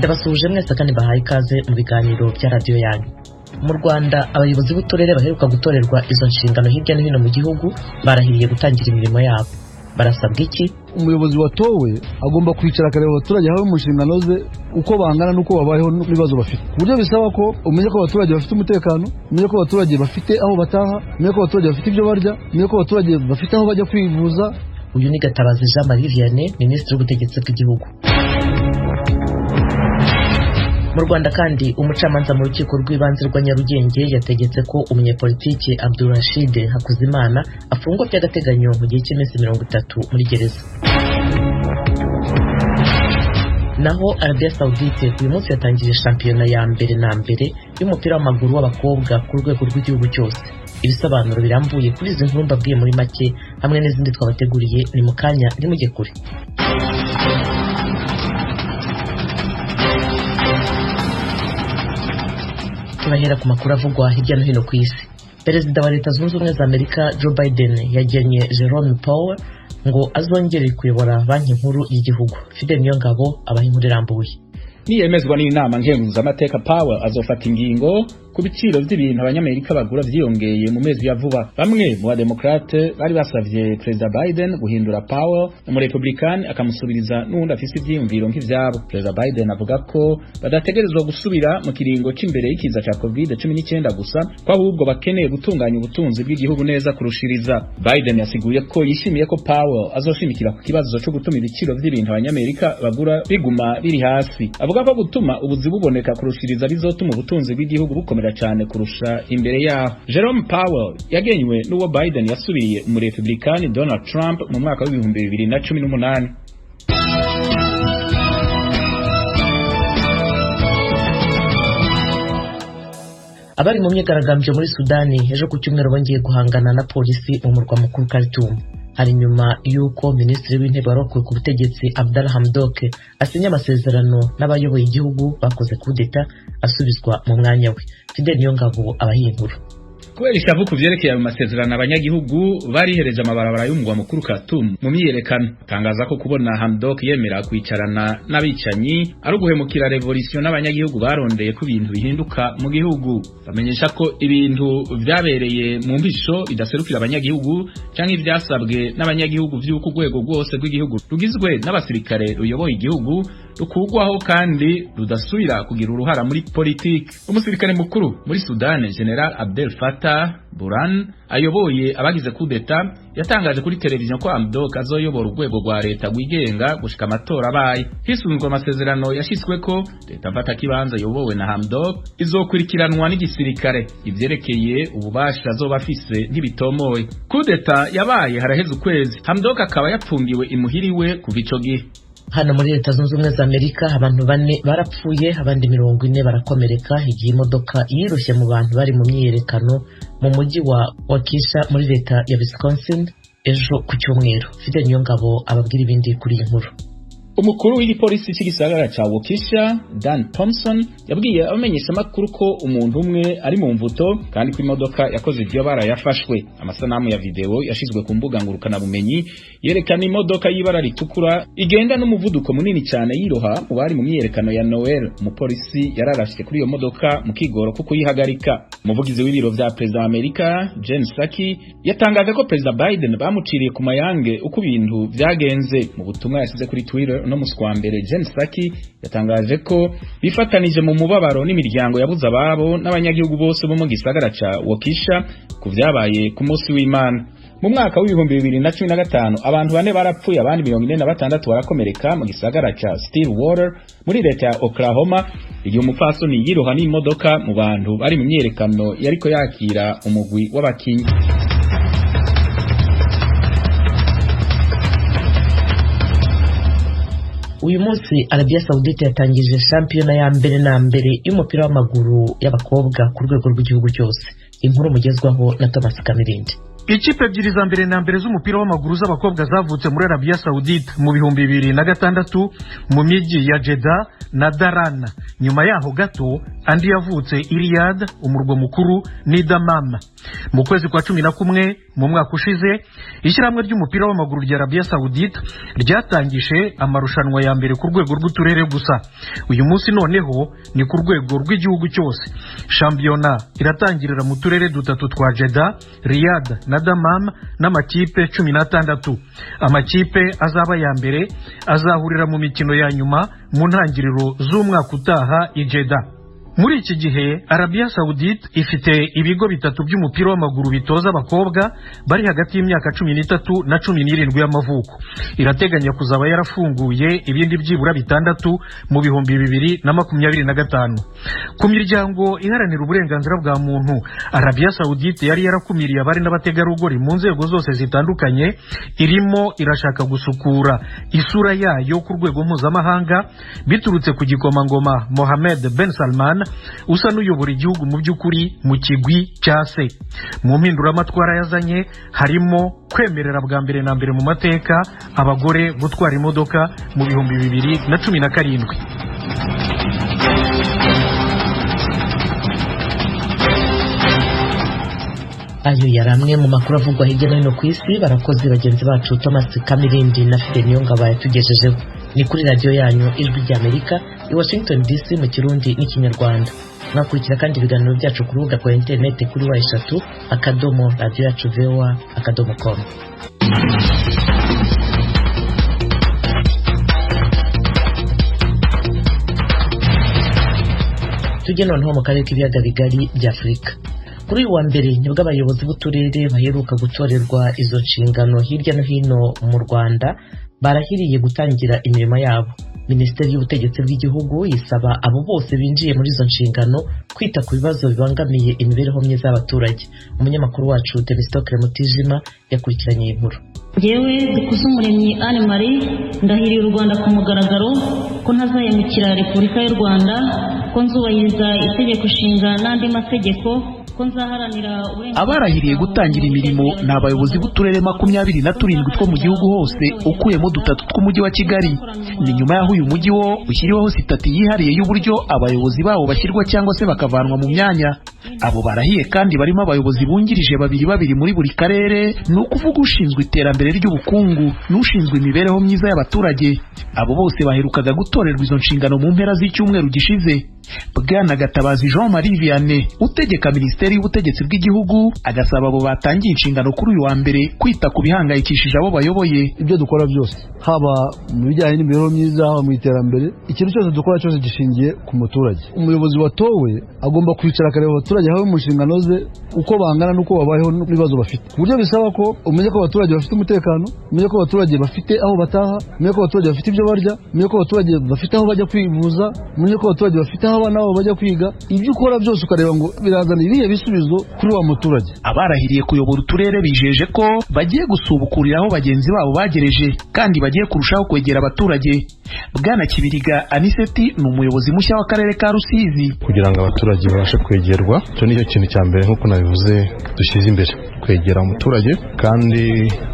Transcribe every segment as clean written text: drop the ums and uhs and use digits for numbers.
Ndabasuje mwese kandi bahaye ikaze mu biganiro bya radio yanyu. Mu Rwanda abayobozi b'uturere baheruka gutorerwa izo nshingano hirya no hino mu gihugu barahiriye gutangira imirimo yabo. Barasabwa iki? Umuyobozi watowe agomba kwicara akareba abaturage hawe mu nshingano ze uko bangana n'uko babayeho n'ibibazo bafite. Buryo bisaba ko umenye ko abaturage bafite umutekano, umenye ko abaturage bafite aho bataha, umenye ko abaturage bafite ibyo barya, umenye ko abaturage bafite aho bajya kwivuza. Uyu ni Gatabazi Jean Marie Vianney, Minisitiri w'Ubutegetsi bw'Igihugu. Mu Rwanda kandi umucamanza mu rukiko rw'ibanze rwa Nyarugenge yategetse ko umunyepolitiki Abdulrashid Hakuzimana afungwa by'agateganyo mu gihe cy'iminsi 30 muri gereza. Naho Arabia Saudite uyu munsi yatangije shampiyona ya mbere y'umupira w'amaguru w'abakobwa ku rwego rw'igihugu cyose. Ibisobanuro birambuye kuri izi nkuru mbabwiye muri make hamwe n'izindi twabateguriye ni mu kanya ntimujye kure. Turahera ku makuru avugwa hirya no hino ku isi. Perezida wa Leta Zunze Ubumwe za Amerika Joe Biden yagennye Jerome Powell ngo azongere kuyobora banki nkuru y'igihugu. Fidel Niyongabo abaha inkuru irambuye. Niyemezwa n'inama nkenguzamateka Powell azofata ingingo ku biciro by'ibintu abanyamerika bagura byiyongeye mu mezi ya vuba. Bamwe mu bademokrate bari basavye Perezida Biden guhindura Powell, umurepublican akamusubiriza n'undi afise ivyiyumviro nk'ivyabo. Perezida Biden avuga ko badategerezwa gusubira mu kiringo c'imbere y'ikiza ca COVID-19 gusa, ko ahubwo bakeneye gutunganya ubutunzi bw'igihugu neza kurushiriza. Biden yasiguye ko yishimiye ko Powell azoshimikira ku kibazo cyo gutuma ibiciro by'ibintu abanyamerika bagura biguma biri hasi. Avuga ko gutuma ubuzi buboneka kurushiriza bizotuma ubutunzi bw'igihugu bukomera cyane kurusha imbere yaho. Jerome Powell yagenywe n'uwo Biden yasubiriye umurepublikani Donald Trump mu mwaka wa 2018. Abari mu myigaragambyo muri Sudani ejo ku cyumweru bongeye guhangana na polisi mu murwa mukuru Khartoum. Hari nyuma y'uko Minisitiri w'Intebe warokowe ku butegetsi Abdallah Hamdok asinya amasezerano n'abayoboye igihugu bakoze kudeta asubizwa mu mwanya we. Fidel Niyongabo abaha inkuru. Kubera ishavu kuvyerekeye amasezerano abanyagihugu barihereje amabarabara y'umugwa mukuru Khartoum mu myiyerekano. Tangaza ko kubona Hamdok yemera kwicarana n'abicanyi ari uguhemukira revolution n'abanyagihugu barondeye ku bintu bihinduka mu gihugu. Bamenyesha ko ibintu vyabereye mu mbisho bidaserukira abanyagihugu canke ivyasabwe n'abanyagihugu vy'uko urwego rwose rw'igihugu rugizwe n'abasirikare ruyoboye igihugu rukugwaho kandi rudasubira kugira uruhara muri politiki. Umusirikare mukuru muri Sudan General Abdel Fattah Burhan ayoboye abagize kudeta yatangaje kuri televiziyo ko Hamdok azoyobora urwego rwa leta rwigenga gushika amatora abaye. Hisunzwe amasezerano yashitswe ko leta mfata kibanza yobowe na Hamdok izokurikiranwa n'igisirikare. Ivyerekeye ububasha azoba afise ntibitomoye. Kudeta yabaye haraheze ukwezi. Hamdok akaba yapfungiwe imuhiriwe kuva ico gihe. Hano muri Leta Zunze Ubumwe za Amerika abantu 4 barapfuye abandi 40 barakomereka igihe imodoka yirushye mu bantu bari mu myiyerekano mu mujyi wa Waukesha muri leta ya Wisconsin ejo ku cyumweru. Fidel Niyongabo ababwira ibindi kuri iyi nkuru. Umukuru w'igipolisi cy'igisagara ca Waukesha Dan Thompson yabwiye abamenyesha makuru ko umuntu umwe ari mu mvuto kandi ko imodoka yakoze ibyo barayafashwe. Amasanamu ya video yashizwe ku mbuga ngurukana bumenyi yerekana imodoka y'ibara ritukura igenda n'umuvuduko munini cyane yiroha mu bari mu myiyerekano ya Noel. Umupolisi yararashye kuri iyo modoka mu kigoro kuko yihagarika. Umuvugizi w'ibiro vya Perezida wa Amerika Jen Psaki yatangaje ko Perezida Biden bamuciriye ku mayange uko ibintu vyagenze. Mu butumwa yasize kuri Twitter no muswambere Jen Psaki yatangaje ko bifatanije mu mubabaro n'imiryango yabuze ababo n'abanyagihugu bose bo mu gisagara ca Waukesha ku vyabaye ku munsi w'Imana. Mu mwaka wa 2015 abantu 4 barapfuye abandi 46 barakomereka mu gisagara ca Stillwater muri leta ya Oklahoma igihe umupfasoni yiroha n'imodoka mu bantu bari mu myerekano yariko yakira umugwi w'abakinyi. Uyu munsi Arabia Saudite yatangije shampiyona ya mbere y'umupira w'amaguru y'abakobwa ku rwego rw'igihugu cyose. Inkuru mugezwaho na Thomas Kamirindi. Ikipe ebyiri za mbere na mbere z'umupira w'amaguru z'abakobwa zavutse muri Arabia Saudite mu 2006 mu mijyi ya Jeddah na Daran. Nyuma yaho gato andi yavutse i Riyadh, umurwa mukuru, ni Dammam. Mu kwezi kwa 11 mu mwaka ushize, ishyirahamwe ry'umupira w'amaguru rya Arabia Saudite ryatangije amarushanwa ya mbere ku rwego rw'uturere gusa. Uyu munsi noneho ni ku rwego rw'igihugu cyose. Shampiyona iratangirira mu turere dutatu twa Jeddah, Riyadh na Dammam n'amakipe 16. Amakipe azaba ya mbere azahurira mu mikino ya nyuma mu ntangiriro z'umwaka utaha i Jeddah. Muri iki gihe Arabia Saudite ifite ibigo bitatu by'umupira w'amaguru bitoza abakobwa bari hagati y'imyaka 13 na 17 y'amavuko. Irateganya kuzaba yarafunguye ibindi byibura bitandatu mu 2025. Ku miryango iharanira uburenganzira bwa muntu, Arabia Saudite yari yarakumiriye abari n'abategarugori mu nzego zose zitandukanye, irimo irashaka gusukura isura yayo ku rwego mpuzamahanga biturutse ku gikomangoma Mohammed Ben Salman usa n'uyobora igihugu mu by'ukuri mu kigwi cya se. Mu mpinduramatwara yazanye harimo kwemerera bwa mbere na mbere mu mateka abagore gutwara imodoka mu 2017. Ayo yari amwe mu makuru avugwa hirya no hino ku isi. Barakoze bagenzi bacu Thomas Kamirindi na Fidel Niyongabo yatugejejeho. Ni kuri radio yanyu Ijwi ry'Amerika i Washington DC mu Kirundi n'Ikinyarwanda. Mwakurikira kandi ibiganiro byacu ku rubuga rwa internet kuri wa3.radio.voa.com. Tujye noneho mu karere k'ibiyaga bigari bya Afurika. Kuri uwa mbere nibwo abayobozi b'uturere baheruka gutorerwa izo nshingano hirya no hino mu Rwanda barahiriye gutangira imirimo yabo. Minisiteri y'ubutegetsi bw'igihugu isaba abo bose binjiye muri izo nshingano kwita ku bibazo bibangamiye imibereho myiza y'abaturage. Umunyamakuru wacu Temistokle Mutijima yakurikiranye iyi nkuru. Yewe Dukuzumuremyi Anne Marie ndahiriye u Rwanda ku mugaragaro ko ntazayemukira Repubulika y'u Rwanda, ko nzubahiriza itegeko nshinga n'andi mategeko, ko nzaharanira abarahiriye gutangira imirimo ni abayobozi b'uturere 27 two mu gihugu hose ukuyemo 3 tw'umujyi wa Kigali. Ni nyuma y'aho uyu mujyi wo ushyiriweho sitati yihariye y'uburyo abayobozi bawo bashyirwa cyangwa se bakavanwa mu myanya. Abo barahiye kandi barimo abayobozi bungirije babiri muri buri karere, ni ukuvuga ushinzwe iterambere ry'ubukungu n'ushinzwe imibereho myiza y'abaturage. Abo bose baherukaga gutorerwa izo nshingano mu mpera z'icyumweru gishize. Bwana Gatabazi Jean Marie Vianney utegeka Minisiteri y'Ubutegetsi bw'igihugu agasaba abo batangiye inshingano kuri uyu wa mbere kwita ku bihangayikishije abo bayoboye. Ibyo dukora byose, haba mu bijyanye n'imibereho myiza, haba mu iterambere, ikintu cyose dukora cyose gishingiye ku muturage. Umuyobozi watowe agomba kwicara akareba abaturage hawe mu nshingano ze uko bangana n'uko babayeho n'ibibazo bafite. Ku buryo bisaba ko umenye ko abaturage bafite umutekano, umenye ko abaturage bafite aho bataha, umenye ko abaturage bafite ibyo barya, umenye ko abaturage bafite aho bajya kwivuza, umenye ko abaturage bafite aho abana babo bajya kwiga. Ibyo ukora byose ukareba ngo birazana ibihe bisubizo kuri wa muturage. Abarahiriye kuyobora uturere bijeje ko bagiye gusubukurira aho bagenzi babo bagereje kandi bagiye kurushaho kwegera abaturage. Bwana Kibiriga Aniseti ni umuyobozi mushya w'akarere ka Rusizi. Kugira ngo abaturage babashe kwegerwa, cyo nicyo kintu cya mbere nk'uko nabivuze dushyize imbere, kwegera umuturage kandi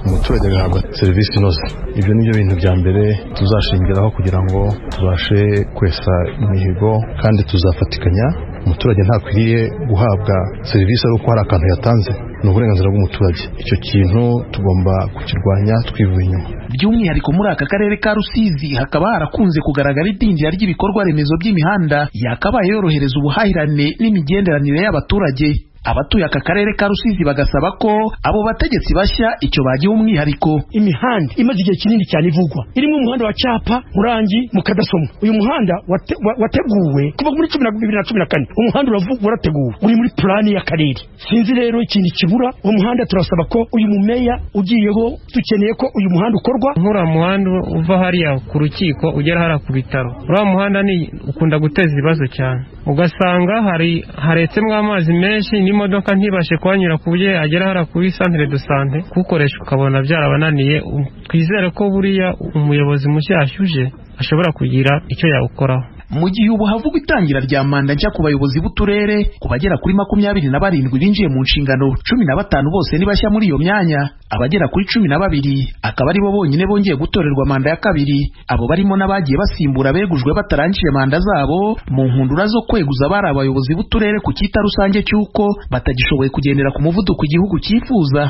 umuturage agahabwa serivisi inoze. Ibyo nibyo bintu bya mbere tuzashingiraho kugira ngo tubashe kwesa imihigo, kandi tuzafatikanya. Umuturage ntakwiriye guhabwa serivisi ari uko hari akantu yatanze, ni uburenganzira bw'umuturage. Icyo kintu tugomba kukirwanya twivuye inyuma. By'umwihariko muri aka karere ka Rusizi hakaba harakunze kugaragara idindira ry'ibikorwa remezo by'imihanda yakabaye yorohereza ubuhahirane n'imigenderanire y'abaturage. Abatuye aka karere ka Rusizi bagasaba ko abo bategetsi bashya icyo bagiye umwihariko. Imihanda imaze igihe kinini cyane ivugwa, irimo umuhanda wa Cyapa, Murangi, Mukadasomwa. Uyu muhanda wateguwe kuva muri 2014. Umuhanda warateguwe uri muri plani y'akarere. Sinzi rero ikintu kibura. Umuhanda turasaba ko uyu mumeya ugiyeho, dukeneye ko uyu muhanda ukorwa. Nkura muhanda uva hariya ku rukiko ugera hara ku bitaro. Uriya muhanda ni ukunda guteza ibibazo cyane, ugasanga haretsemo amazi menshi n'imodoka ntibashe kuhanyura ku buryo agera hara kuri centre de santé, kukoresha ukabona byarabananiye. Twizere ko buriya umuyobozi mushya yashyuje ashobora kugira icyo yawukoraho. mu gihe ubu havugwa itangira rya manda nshya ku bayobozi b'uturere ku bagera kuri 27 binjiye mu nshingano 15 bose ni bashya muri iyo myanya, abagera kuri 12 akaba ari bo bonyine bongeye gutorerwa manda ya kabiri. Abo barimo n'abagiye basimbura begujwe batarangije manda zabo mu nkundura zo kweguza bari abayobozi b'uturere ku cyita rusange cy'uko batagishoboye kugendera ku muvuduko igihugu cyifuza.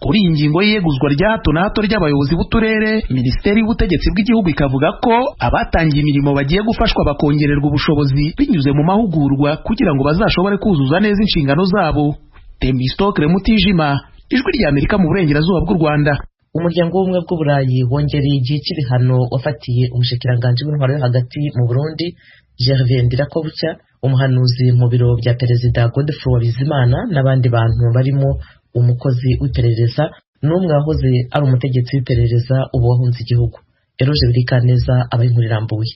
Kuri iyi ngingo y'iyeguzwa rya hato na hato ry'abayobozi b'uturere, Minisiteri y'Ubutegetsi bw'Igihugu ikavuga ko abatangiye imirimo bagiye gufashwa bakongererwa ubushobozi binyuze mu mahugurwa kugira ngo bazashobore kuzuza neza inshingano zabo. Temistokle Mutijima, Ijwi ry'Amerika mu burengerazuba bw'u Rwanda. Umuryango w'ubumwe bw'Uburayi wongereye igihe cy'ibihano wafatiye umushikiranganji w'intwaro yo hagati mu Burundi Gervais Ndirakobuca, umuhanuzi mu biro bya Perezida Godefroid Bizimana n'abandi bantu barimo umukozi w'iperereza n'umwe wahoze ari umutegetsi w'iperereza ubu wahunze igihugu. Eroje Birikaneza abayinkuru irambuye.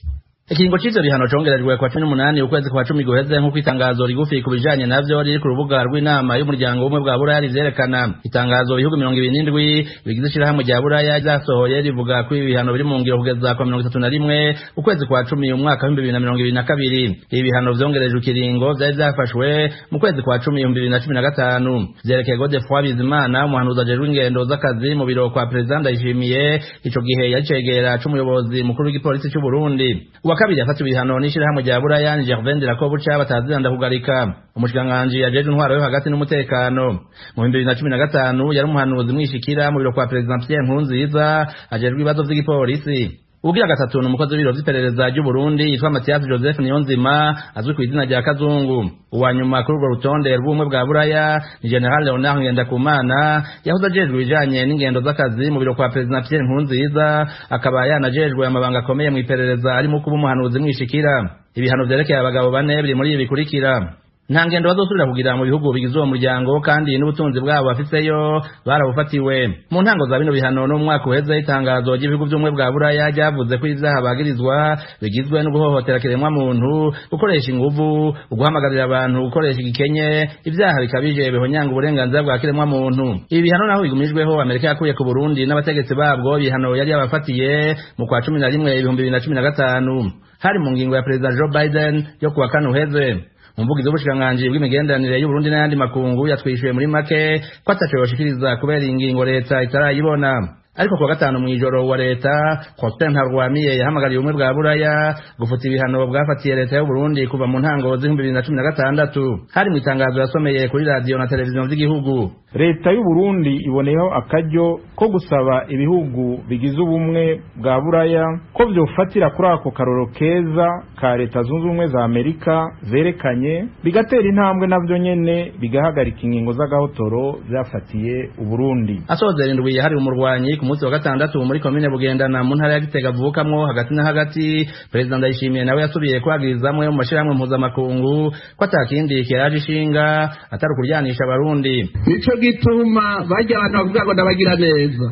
Ikiringo cy'ivyo bihano congerejwe kwa 18 ukwezi kwa 10 guheze nk'uko itangazo rigufi ku bijanye navyo riri ku rubuga rw'inama y'umuryango w'ubumwe bwa Buraya rivyerekana. Itangazo ibihugu 27 bigize ishirahamwe rya Buraya ryasohoye rivuga ko ibihano biri mu ngiro kugeza kwa 31 ukwezi kwa 10 umwaka wa 2022. Ibi bihano vyongerejwe ikiringo vyari vyafashwe mu kwezi kwa 10 2015 vyerekeye Godefroid Bizimana, umuhanuzi ajejwe ingendo z'akazi mu biro kwa Perezida Ndayishimiye, ico gihe yacegera c'umuyobozi mukuru w'igipolisi cy'u Burundi. Kabiri yafatiwe ibihano n'ishirahamwe rya Buraya ni Gervais Ndirakobuca bataziranda kugarika. Umushikiranganji yajeje intwaro yo hagati n'umutekano mu 2015 yari umuhanuzi mwishikira mu biro kwa President Pierre Nkurunziza ajejwe ibibazo vy'igipolisi. Ugira gatatu ni umukozi w'ibiro vy'iperereza ry'u Burundi yitwa Mathias Joseph Niyonzima azwi ku izina rya Kazungu. Uwanyuma kuri urwo rutonde rw'ubumwe bwa Buraya ni General Leonard Ngendakumana yahoze ajejwe ibijanye n'ingendo z'akazi mu biro kwa President Pierre Nkurunziza, akaba yanajejwe amabanga akomeye mu iperereza arimo kuba umuhanuzi mwishikira. Ibihano vyerekeye abagabo bane biri muri ibi bikurikira: nta ngendo bazosubira kugira mu bihugu bigize uwo muryango kandi n'ubutunzi bwabo bafiseyo barabufatiwe. Mu ntango za bino bihano no mwaka uheze itangazo ry'ibihugu by'umwe bwa Buraya ryavuze ko ivyaha bagirizwa bigizwe no guhohotera kiremwa muntu, gukoresha inguvu, uguhamagarira abantu gukoresha igikenye, ivyaha bikabije bihonyanga uburenganzira bwa kiremwa muntu. Ibi bihano naho bigumijweho Amerika yakuye ku Burundi n'abategetsi babwo bihano yari yabafatiye mu kwa 11 2015 hari mu ngingo ya Perezida Joe Biden yo kuwa kane uheze. Umuvugizi w'ubushikiranganji bw'imigenderanire y'u Burundi n'ayandi makungu yatwishuye muri make ko ataco yoshikiriza kubera ingingo leta itarayibona. Ariko kuwa gatanu mw'ijoro wa leta Prosper Ntarwamiye yahamagariye ubumwe bwa Buraya gufuta ibihano bwafatiye leta y'u Burundi kuva mu ntango z'2016. Hari mu itangazo yasomeye kuri radio na televiziyo z'igihugu. Leta y'u Burundi iboneyeho akaryo ko gusaba ibihugu bigize ubumwe bwa Buraya ko vyofatira kuri ako karoro keza ka leta zunze ubumwe za Amerika zerekanye bigatera intambwe navyo nyene bigahagarika ingingo z'agahotoro vyafatiye u Burundi. Asozera indwi yahari umurwanyi ku munsi wa gatandatu muri komine Bugendana mu ntara ya Gitega avukamwo hagati na hagati. Perezida Ndayishimiye nawe yasubiye kwagirizamwe mu mashirahamwe mpuzamakungu ko atakindi kiraje ishinga atari kuryanisha abarundi. Nico gituma bajya abantu bavuga ngo ndabagira neza,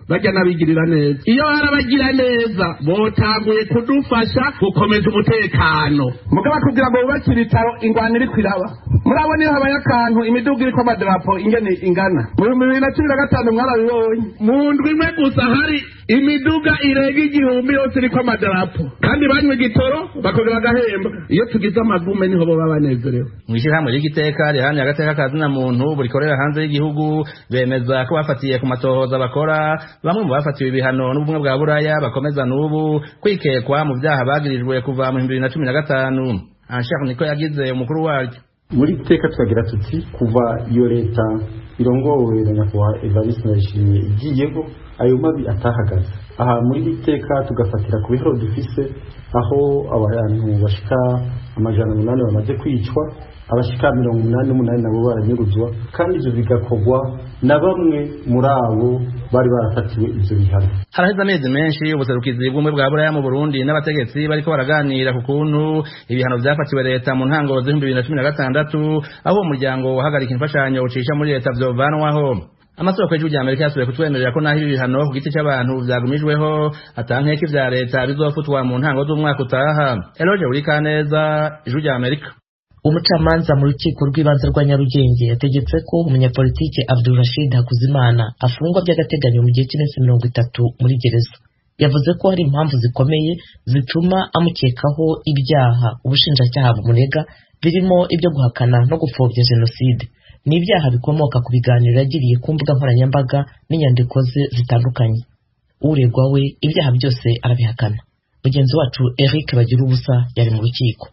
bajya nabigirira neza. Iyo barabagira neza botanguye kudufasha gukomeza umutekano, mugaba kugira ngo bubakire itaro ingwana iri kwiraba. Murabona iyo habaye akantu imiduga iri kwa madarapo ingene ingana mu 2015 mwarabibonye. Mu ndwi imwe gusa hari imiduga irega 1000 yose iri kwa madarapo kandi banywe gitoro bakogera agahemba. Iyo tugize amagume niho bo babanezerewe. Mwishirahamwe ry'igiteka rihanye agateka kazina muntu burikorera hanze y'igihugu bemeza ko bafatiye ku matohoza bakora bamwe mu bafatiwe ibihano n'ubumwe bwa Buraya bakomeza n'ubu kwikekwa mu byaha bagirijwe kuva mu 2015. Anshaka niko yagize umukuru waryo. Muri teka twagira tuti kuva iyo leta irongowe na nyakubahwa Evariste Ndayishimiye igiyego ayo mabi atahagaze. Aha muri teka tugafatira ku bihoro dufise aho abantu bashika 800 bamaze kwicwa, abashika 88 nabo baranyuruzwa, kandi ivyo bigakorwa na bamwe muri abo bari barafatiwe ivyo bihano. Haraheze amezi menshi ubuserukizi bw'umwe bwa Buraya mu Burundi n'abategetsi bariko baraganira ku kuntu ibihano vyafatiwe leta mu ntango z'2016 aho umuryango wahagarika imfashanyo ucisha muri leta vyovanwaho. Amasoko y'Ijwi ry'Amerika yasubiye kutwemerera ko naho ibi bihano ku giti cy'abantu vyagumijweho atankeka ivya leta bizofutwa mu ntango z'umwaka utaha. Eloge Burikaneza, Ijwi ry'Amerika. Umucamanza mu rukiko rw'ibanze rwa Nyarugenge yategetse ko umunyapolitike Abdul Rashid Hakuzimana afungwa by'agateganyo mu gihe cy'iminsi 30 muri gereza. yavuze ko hari impamvu zikomeye zituma amukekaho ibyaha ubushinjacyaha bumurega birimo ibyo guhakana no gupfobya jenoside. Ni ibyaha bikomoka ku biganiro yagiriye ku mbuga nkoranyambaga n'inyandiko ze zitandukanye. Uregwa we ibyaha byose arabihakana. Mugenzi wacu Eric Bagirubusa yari mu rukiko.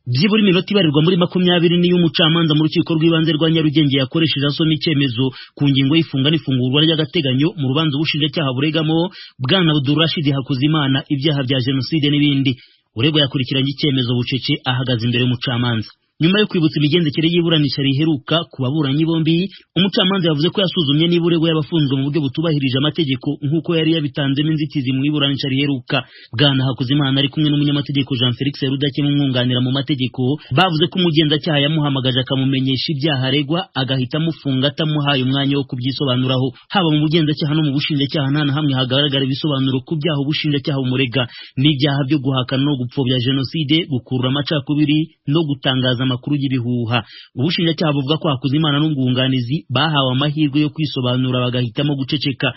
Byibura iminota ibarirwa muri 20 niyo umucamanza mu rukiko rw'ibanze rwa Nyarugenge yakoresheje asoma icyemezo ku ngingo y'ifunga n'ifungurwa ry'agateganyo mu rubanza ubushinjacyaha buregamo Bwana Abdulrashid Hakuzimana ibyaha bya jenoside n'ibindi. Uregwa yakurikiranye icyemezo bucece ahagaze imbere y'umucamanza. Nyuma yo kwibutsa imigendekere y'iburanisha riheruka ku baburanyi bombi, umucamanza yavuze ko yasuzumye niba uregwa yabafunzwe mu buryo butubahirije amategeko nk'uko yari yabitanzemo inzitizi mu iburanisha riheruka. Bwana Hakuzimana ari kumwe n'umunyamategeko Jean Felix Rudakemwa umwunganira mu mategeko bavuze ko umugenzacyaha yamuhamagaje akamumenyesha ibyaha aregwa agahita amufunga atamuhaye umwanya wo kubyisobanuraho. Haba mu bugenzacyaha no mu bushinjacyaha nta na hamwe hagaragara ibisobanuro ku byaha ubushinjacyaha umurega n'ibyaha byo guhakana no gupfobya jenoside, gukurura amacakubiri no gutangaza amakuru y'ibihuha. Ubushinjacyaha buvuga ko Hakuzimana n'umwunganizi bahawe amahirwe yo kwisobanura bagahitamo guceceka.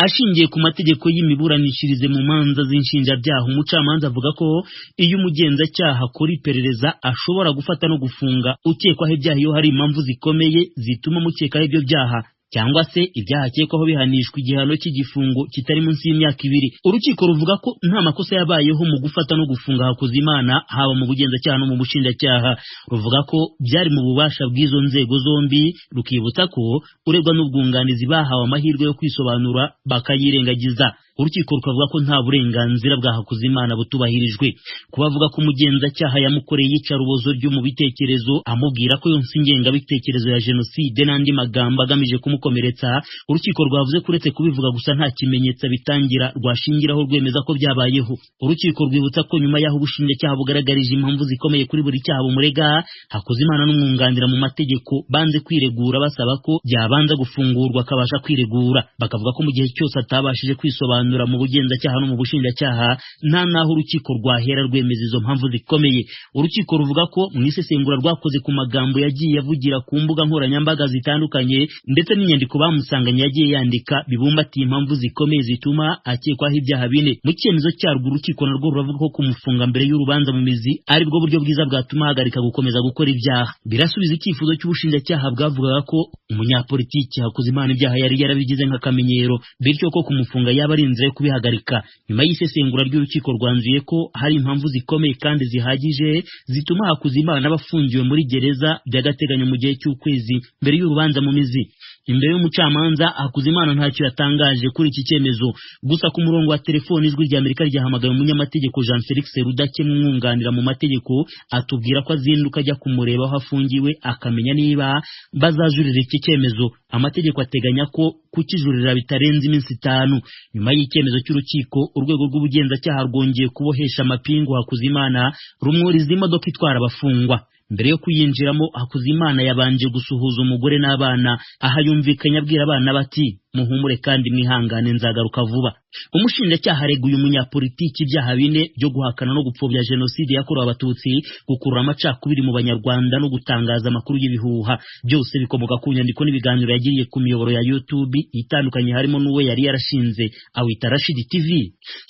Ashingiye ku mategeko y'imiburanishirize mu manza z'inshinjabyaha, umucamanza avuga ko iyo umugenzacyaha akora iperereza ashobora gufata no gufunga ukekwaho ibyaha iyo hari impamvu zikomeye zituma mukekaho ibyo byaha, cyangwa se ibyaha akekwaho bihanishwa igihano cy'igifungo kitari munsi y'imyaka 2. Urukiko ruvuga ko nta makosa yabayeho mu gufata no gufunga Hakuzimana haba mu bugenzacyaha no mu bushinjacyaha. Ruvuga ko byari mu bubasha bw'izo nzego zombi, rukibutsa ko uregwa n'ubwunganizi bahawe amahirwe yo kwisobanura bakayirengagiza. Urukiko rukavuga ko nta burenganzira bwa Hakuzimana butubahirijwe. Kubavuga ko umugenzacyaha yamukoreye iyicarubozo ryo mu bitekerezo amubwira ko yonse ingengabitekerezo ya jenoside n'andi magambo agamije kumukomeretsa, urukiko rwavuze ko uretse kubivuga gusa nta kimenyetso bitangira rwashingiraho rwemeza ko byabayeho. Urukiko rwibutsa ko nyuma y'aho ubushinjacyaha bugaragarije impamvu zikomeye kuri buri cyaha bumurega, Hakuzimana n'umwunganira mu mategeko banze kwiregura basaba ko byabanza gufungurwa akabasha kwiregura. Bakavuga ko mu gihe cyose atabashije kwisobanura mu bugenzacyaha no mu bushinjacyaha nta naho urukiko rwahera rwemeza izo mpamvu zikomeye. Urukiko ruvuga ko mu isesengura rwakoze ku magambo yagiye avugira ku mbuga nkoranyambaga zitandukanye ndetse n'inyandiko bamusanganye yagiye yandika bibumbatiye impamvu zikomeye zituma akekwaho ibyaha 4. Mu cyemezo cyarwo urukiko narwo ruravuga ko kumufunga mbere y'urubanza mu mizi ari bwo buryo bwiza bwatuma ahagarika gukomeza gukora ibyaha. Birasubiza icyifuzo cy'ubushinjacyaha bwavugaga ko umunyapolitiki Hakuzimana ibyaha yari yarabigize nk'akamenyero, bityo ko kumufunga yaba ari yo kubihagarika. Nyuma y'isesengura ry'urukiko rwanzuye ko hari impamvu zikomeye kandi zihagije zituma Hakuzimana abafungiwe muri gereza by'agateganyo mu gihe cy'ukwezi mbere y'urubanza mu mizi. Imbere y'umucamanza Hakuzimana ntacyo yatangaje kuri iki cyemezo, gusa ku murongo wa telefoni ijwi rya Amerika ryahamagaye umunyamategeko Jean Felix Rudakemwa umwunganira mu mategeko atubwira ko azinduka ajya kumureba aho afungiwe akamenya niba bazajurira iki cyemezo. Amategeko ateganya ko kukijurira bitarenze iminsi 5. Nyuma y'icyemezo cy'urukiko, urwego rw'ubugenzacyaha rwongeye kubohesha amapingu Hakuzimana rumwuriza imodoka itwara abafungwa. Mbere yo kuyinjiramo Hakuzimana yabanje gusuhuza umugore n'abana, aha yumvikanye abwira abana bati muhumure kandi mwihangane nzagaruka vuba. Umushinjacyaha areguye umunyapolitiki ibyaha 4 byo guhakana no gupfobya jenoside yakorewe abatutsi, gukurura amacakubiri mu banyarwanda no gutangaza amakuru y'ibihuha. Byose bikomoka ku nyandiko n'ibiganiro yagiriye ku miyoboro ya YouTube itandukanye, harimo n'uwe yari yarashinze awita Rashid TV.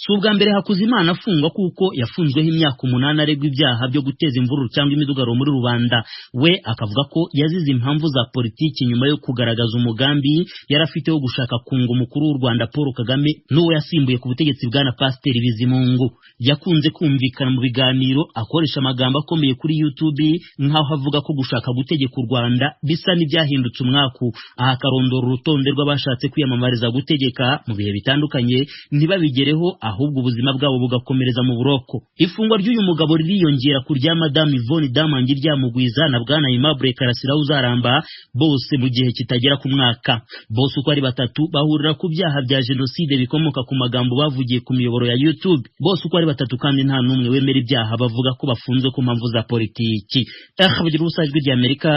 Si ubwa mbere Hakuzimana afungwa kuko yafunzweho imyaka 8 aregwa ibyaha byo guteza imvururu cyangwa imidugaro muri rubanda. We akavuga ko yazize impamvu za politiki nyuma yo kugaragaza umugambi yarafite wo gushaka kunga umukuru w'u Rwanda Paul Kagame n'uwo yasimbuye ku butegetsi bwana Pasiteri Bizimungu. Yakunze kumvikana mu biganiro akoresha amagambo akomeye kuri YouTube nk'aho avuga ko gushaka gutegeka u Rwanda bisa n'ibyahindutse umwaku. Aha akarondora urutonde rw'abashatse kwiyamamariza gutegeka mu bihe bitandukanye ntibabigereho, ahubwo ubuzima bwabo bugakomereza mu buroko. Ifungwa ry'uyu mugabo ririyongera ku rya Madame Yvonne Damangi ryamugwiza na bwana Aimable Karasira uzaramba, bose mu gihe kitagera ku mwaka. Bose uko ari 3 bahurira ku byaha bya jenoside bikomoka ku magambo bavugiye ku miyoboro ya YouTube. Bose uko ari 3 kandi nta numwe wemera ibyaha, bavuga ko bafunzwe ku mpamvu za politiki. Bagira ubusajwi rya Amerika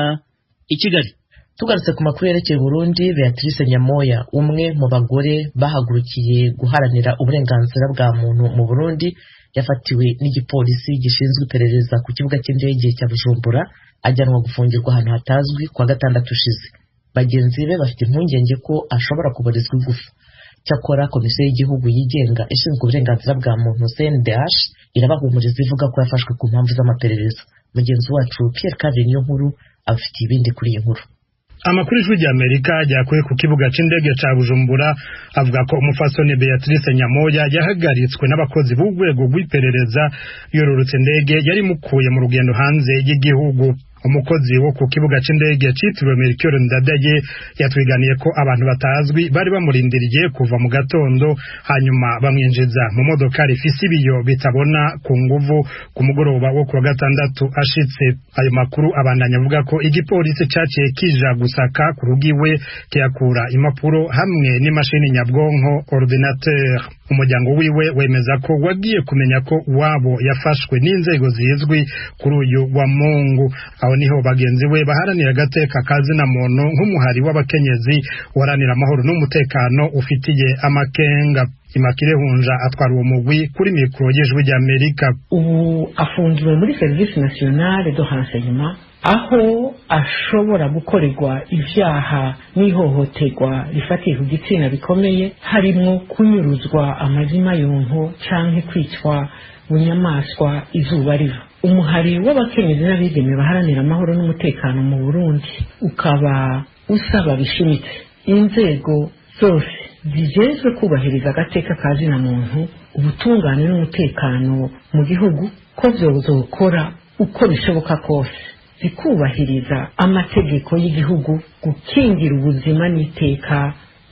i Kigali. Tugarutse ku makuru yerekeye Burundi, Beatrice Nyamoya, umwe mu bagore bahagurukiye guharanira uburenganzira bwa muntu mu Burundi, yafatiwe n'igipolisi gishinzwe iperereza ku kibuga cy'indege cya Bujumbura ajyanwa gufungirwa ahantu hatazwi kwa 6 ushize. Bagenzi be bafite impungenge ko ashobora kubarizwa igufa. cyakora komisiyo y'igihugu yigenga ishinzwe uburenganzira bwa muntu CNDH irabahumuriza ivuga ko yafashwe ku mpamvu z'amaperereza. Mugenzi wacu Pierre Claver Niyonkuru afitiye ibindi kuri iyi nkuru. Amakuru y'Ijwi ry'Amerika ryakuye ku kibuga c'indege ca Bujumbura avuga ko umufasoni Beatrice Nyamoya yahagaritswe n'abakozi b'urwego rw'iperereza yororotse indege yari mukuye mu rugendo hanze y'igihugu. Umukozi wo ku kibuga c'indege citiriwe Melchior Ndadaye yatwiganiye ko abantu batazwi bari bamurindiriye kuva mu gatondo, hanyuma bamwinjiza mu modoka rifise ibiyo bitabona ku nguvu ku mugoroba wo kuwa gatandatu ashitse. Ayo makuru abandanya avuga ko igipolisi caciye kija gusaka ku rugiwe kiyakura impapuro hamwe n'imashini nyabwonko ordinateur. Umuryango wiwe wemeza ko wagiye kumenya ko wabo yafashwe n'inzego zizwi kuri uyu wa Mungu. Aho niho bagenzi we baharanira agateka kazina muntu nk'umuhari w'abakenyezi uharanira amahoro n'umutekano ufitiye amakenga. Imakire Hunja atwara uwo mugwi kuri mikoro y'Ijwi ry'Amerika. Ubu afungiwe muri Service Nationale de Renseignement, aho ashobora gukorerwa ivyaha n'ihohoterwa rifatiye ku gitsina bikomeye, harimo kunyuruzwa amazima yonko canke kwicwa bunyamaswa izuba riva. Umuhari w'abakenyezi n'abigeme baharanira amahoro n'umutekano mu Burundi ukaba usaba bishimitse inzego zose zijejwe kubahiriza agateka kazina muntu, ubutungane n'umutekano mu gihugu ko vyozokora uko bishoboka kose zikubahiriza amategeko y'igihugu gukingira ubuzima n'iteka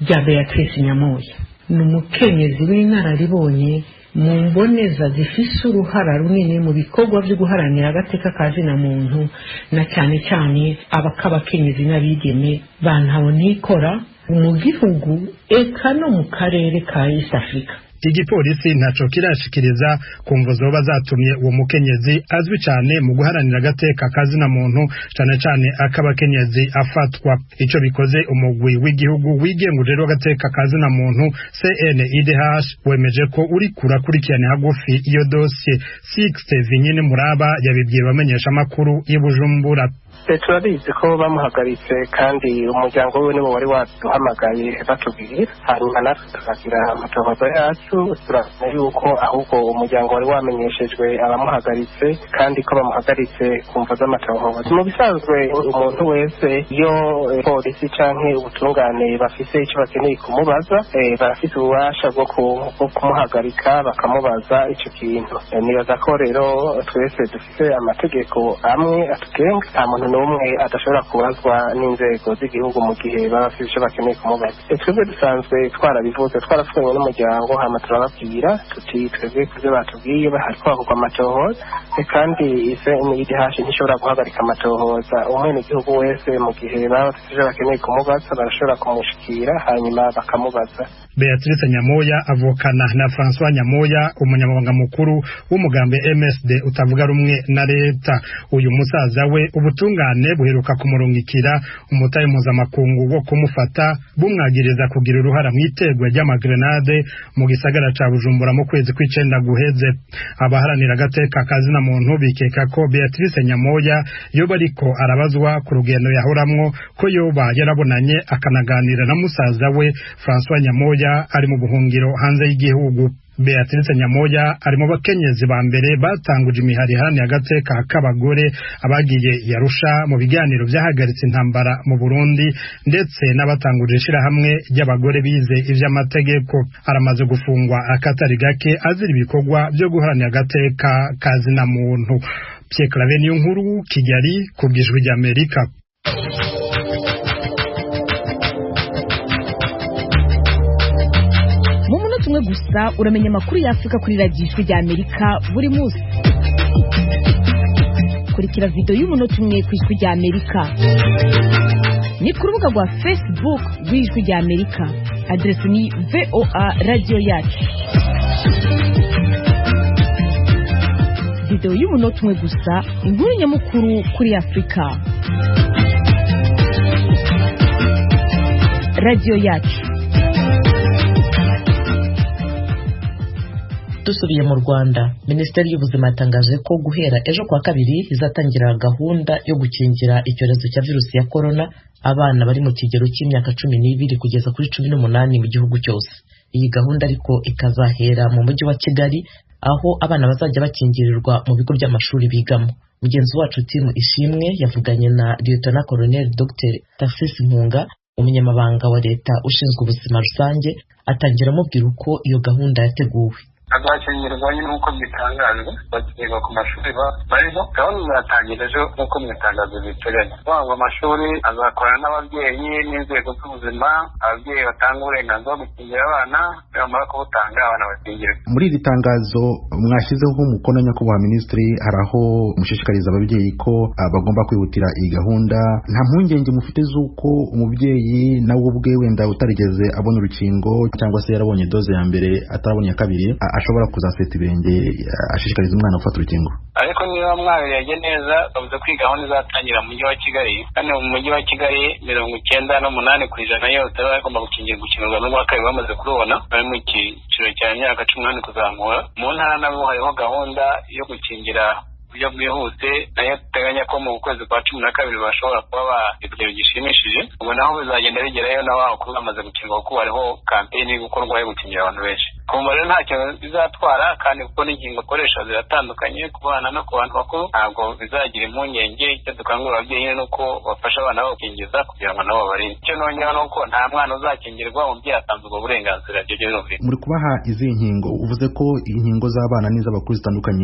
rya Beatrice Nyamoya. Ni umukenyezi w'inararibonye mu mboneza zifise uruhara runini mu bikorwa vyo guharanira agateka kazina muntu, na cyane cyane abakabakenyezi n'abigeme bantabonikora mu gihugu eka no mu karere ka East Africa. Igipolisi ntaco kirashikiriza kumvo zoba zatumye uwo mukenyezi azwi cyane mu guharanira agateka kazina muntu cyane cyane akabakenyezi afatwa. Ico bikoze umugwi w'igihugu wigenguje agateka kazina muntu CNIDH wemeje ko uri kurakurikirana hagufi iyo dossier. Sixte Vinyine Muraba yabibwiye bamenyesha makuru i Bujumbura. Turabizi ko bamuhagaritse kandi umuryango we nibo wari waduhamagaye batubwiye, hanyuma natwe tukagira amatohoza yacu turabona yuko ahubwo umuryango wari wamenyeshejwe abamuhagaritse kandi ko bamuhagaritse kumva z'amatohoza. Mu bisanzwe umuntu wese iyo polisi canke ubutungane bafise icyo bakeneye kumubaza barafise ububasha bwo kumuhagarika bakamubaza ico kintu. Nibaza ko rero twese dufise amategeko amwe atugenga, nta muntu n'umwe adashobora kubazwa n'inzego z'igihugu mu gihe baba bafite icyo bakeneye kumubaza. Twebwe dusanzwe twarabivuze, twarafitanye n'umuryango hama turababwira tuti twebwe kuvyo batubwiye hariko hakorwa amatohoza kandi CNIDH ntishobora guhagarika amatohoza. umwenegihugu wese mu gihe baba bafite icyo bakeneye kumubaza barashobora kumushikira hanyuma bakamubaza. Beatrice Nyamoya avukana na François Nyamoya, umunyamabanga mukuru w'umugambi MSD utavuga rumwe na leta. Uyu musaza we ubutungane buheruka kumurungikira umutahe mpuzamakungu wo kumufata bumwagiriza kugira uruhara mu itegwa ry'amagrenade mu gisagara ca Bujumbura mu kwezi kw'icenda guheze. Abaharanira agateka kazina muntu bikeka ko Beatrice Nyamoya yoba ariko arabazwa ku rugendo yahoramwo ko yoba yarabonanye akanaganira na musaza we François Nyamoya ari mu buhungiro hanze y'igihugu. Beatrice Nyamoya ari mu bakenyezi ba mbere batanguje imihari iharanira agateka k'abagore abagiye yarusha mu biganiro vyahagaritse intambara mu Burundi, ndetse n'abatanguje ishirahamwe ry'abagore bize ivy'amategeko. Aramaze gufungwa akatari gake azira ibikorwa vyo guharanira agateka kazina muntu. Pierre Claver Niyonkuru, Kigali, ku bw'Ijwi ry'Amerika. umwe gusa uramenya amakuru ya Afrika kuri Radio Ijwi ry'Amerika buri munsi. Kurikira video y'umunota umwe ku Ijwi ry'Amerika ni ku rubuga rwa Facebook rw'Ijwi ry'Amerika, adresse ni VOA Radio Yacu. Video y'umunota umwe gusa, inkuru nyamukuru kuri Afrika. Radio Yacu. Dusubiye mu Rwanda, Minisiteri y'Ubuzima yatangaje ko guhera ejo kwa kabiri izatangira gahunda yo gukingira icyorezo cya virusi ya corona abana bari mu kigero cy'imyaka 12 kugeza kuri 18 mu gihugu cyose. Iyi gahunda ariko ikazahera mu mujyi wa Kigali aho abana bazajya bakingirirwa mu bigo by'amashuri bigamo. Mugenzi wacu Timu Ishimwe yavuganye na Lieutenant Colonel Dr. Tarcisse Mpunga, umunyamabanga wa leta ushinzwe ubuzima rusange, atangira amubwira uko iyo gahunda yateguwe. Azakingirwa nyine nk'uko bitangajwe, bakingirwa ku mashuri bariho. Gahunda izatangira ejo nk'uko mu itangazo biteganya. Ngo amashuri azakorana n'ababyeyi n'inzego z'ubuzima, ababyeyi batanga uburenganzira bwo gukingira abana, bamara kubutanga abana bakingirwa. Muri iri tangazo mwashyizeho umukono nyakubahwa Minisitiri, hari aho mushishikariza ababyeyi ko bagomba kwihutira iyi gahunda. Nta mpungenge mufite z'uko umubyeyi nawe ubwe wenda utarigeze abona urukingo cyangwa se yarabonye doze ya mbere atarabonye ya kabiri ashobora kuzaseta ibirenge ashishikariza umwana gufata urukingo? Ariko niba mwabirebye neza, bavuze ko iyi gahunda izatangira mu mujyi wa Kigali, kandi mu mujyi wa Kigali 98% yose bagomba gukingirwa n'umwa kabiri bamaze kurubona, bari mu cyiciro cya myaka 18 kuzamura. Mu ntara nabo hariho gahunda yo gukingira buryo bwihuse, nayo teganya ko mu kwezi kwa 12 bashobora kuba ibyo gishimishije. Ubwo naho bizagenda bigerayo na wao kuba bamaze gukingirwa, kuko hariho campaign gukorwa yo gukingira abantu benshi. Kumva rero nta kintu bizatwara, kandi kuko n'ingingo akoresha ziratandukanye ku bana no ku bantu bakuru, ntabwo bizagira impungenge. Icyo dukangurira ababyeyi ni uko bafasha abana babo gukingiza kugira ngo nabo babarinde. Icyo nongera ni uko nta mwana uzakingirwa umubyeyi atanze ubwo burenganzira. Muri kubaha izi nkingo, uvuze ko inkingo z'abana n'iz'abakuru zitandukanye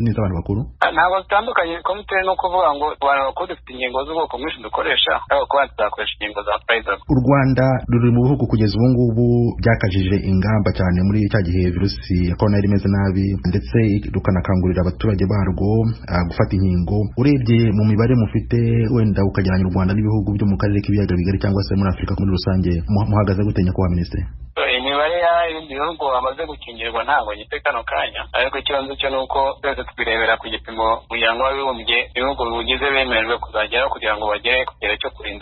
n'iz'abantu bakuru? Ntabwo zitandukanye. Komite ni ukuvuga ngo abantu bakuru dufite inkingo z'ubwoko bwinshi dukoresha, ariko kuba tuzakoresha inkingo za Pfizer. U Rwanda ruri mu bihugu kugeza ubu ngubu byakajije ingamba cyane muri cya gihe virusi ya corona yari imeze nabi, ndetse rukanakangurira abaturage barwo gufata inkingo. Urebye mu mibare mufite, wenda ukagereranya u Rwanda n'ibihugu byo mu karere k'ibiyaga bigari cyangwa se muri Afurika muri rusange, muhagaze gute nyakubahwa Minisitiri? Imibare y'ibindi bihugu bamaze gukingirwa ntabwo nyite kano kanya, ariko ikibazo cyo nuko twese tubirebera ku gipimo umuryango w'abibumbye ibihugu biwugize bemererwe kuzageraho kugira ngo bagere ku kigero cyo kurinda